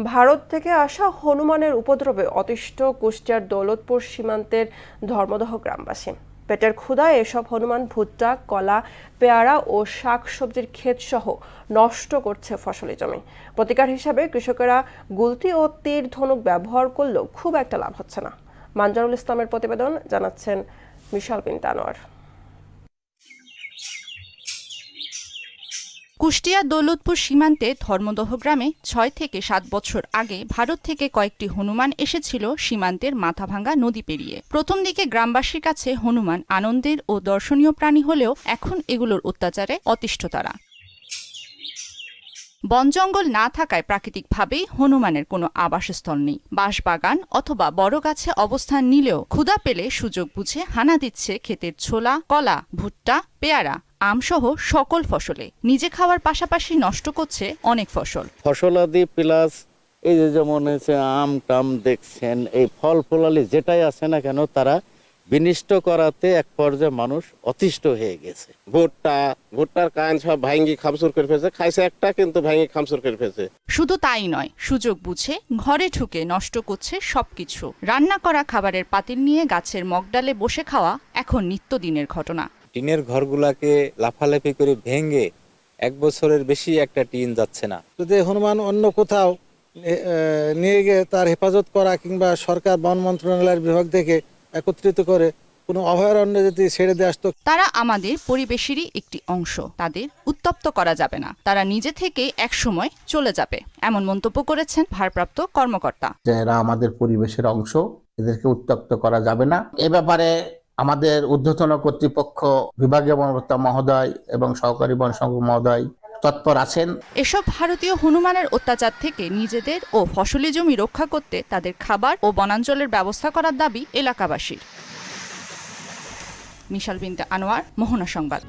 ভারত থেকে আসা হনুমানের উপদ্রবে অতিষ্ঠ কুষ্টিয়ার দৌলতপুর সীমান্তের ধর্মদহ গ্রামবাসী। পেটের ক্ষুধায় এসব হনুমান ভুট্টা, কলা, পেয়ারা ও শাকসবজির ক্ষেত সহ নষ্ট করছে ফসলি জমি। প্রতিকার হিসাবে কৃষকেরা গুলতি ও তীর ধনুক ব্যবহার করলেও খুব একটা লাভ হচ্ছে না। মানজারুল ইসলামের প্রতিবেদন, জানাচ্ছেন মিশাল বিন তানোয়ার। কুষ্টিয়া দৌলতপুর সীমান্তে ধর্মদহ গ্রামে ৬ থেকে ৭ বছর আগে ভারত থেকে কয়েকটি হনুমান এসেছিল সীমান্তের মাথাভাঙ্গা নদী পেরিয়ে। প্রথম দিকে গ্রামবাসীর কাছে হনুমান আনন্দের ও দর্শনীয় প্রাণী হলেও এখন এগুলোর অত্যাচারে অতিষ্ঠ তারা। বন জঙ্গল না থাকায় প্রাকৃতিকভাবেই হনুমানের কোনো আবাসস্থল নেই। বাঁশবাগান অথবা বড় গাছে অবস্থান নিলেও ক্ষুধা পেলে সুযোগ বুঝে হানা দিচ্ছে ক্ষেতের ছোলা, কলা, ভুট্টা, পেয়ারা, আমসহ সকল ফসলে। নিজে খাওয়ার পাশাপাশি নষ্ট করছে অনেক ফসলাদি প্লাস এই যে যেমন হচ্ছে আম টাম দেখছেন, এই ফল ফলালি যেটাই আছে না কেন তারা বিনিষ্ট করাতে এক পর্যায়ে মানুষ অতিষ্ঠ হয়ে গেছে। ভুট্টার কান সব ভাঙ্গি খামসুর করে ফেলছে, খাইছে একটা কিন্তু ভাঙ্গি খামসুর করে ফেলছে। শুধু তাই নয়, সুযোগ বুঝে ঘরে ঢুকে নষ্ট করছে সবকিছু। রান্না করা খাবারের পাতিল নিয়ে গাছের মগডালে বসে খাওয়া এখন নিত্যদিনের ঘটনা। টিনের ঘরগুলাকে লাফালাফি করে ভেঙে 1 বছরের বেশি একটা টিন যাচ্ছে না। যদি হনুমান অন্য কোথাও নিয়ে গিয়ে তার হেফাজত করা কিংবা সরকার বন মন্ত্রণালয়ের বিভাগ থেকে একত্রিত করে কোনো অভয়ারণ্যে যদি ছেড়ে দিয়ে আসতো। তারা আমাদের পরিবেশেরই একটি অংশ, তাদের উত্তপ্ত করা যাবে না। তারা নিজে থেকে একসময় চলে যাবে, এমন মন্তব্য করেছেন ভারপ্রাপ্ত কর্মকর্তা। এরা আমাদের পরিবেশের অংশ, এদেরকে উত্তপ্ত করা যাবে না। এ ব্যাপারে আমাদের ঊর্ধ্বতন কর্তৃপক্ষ, বিভাগীয় বনকর্তা মহোদয় এবং সহকারী বন সংরক্ষক মহোদয় তৎপর আছেন। এসব ভারতীয় হনুমানের অত্যাচার থেকে নিজেদের ও ফসলি জমি রক্ষা করতে তাদের খাবার ও বনাঞ্চলের ব্যবস্থা করার দাবি এলাকাবাসীর। মিশাল বিনতে আনোয়ার, মোহনা সংবাদ।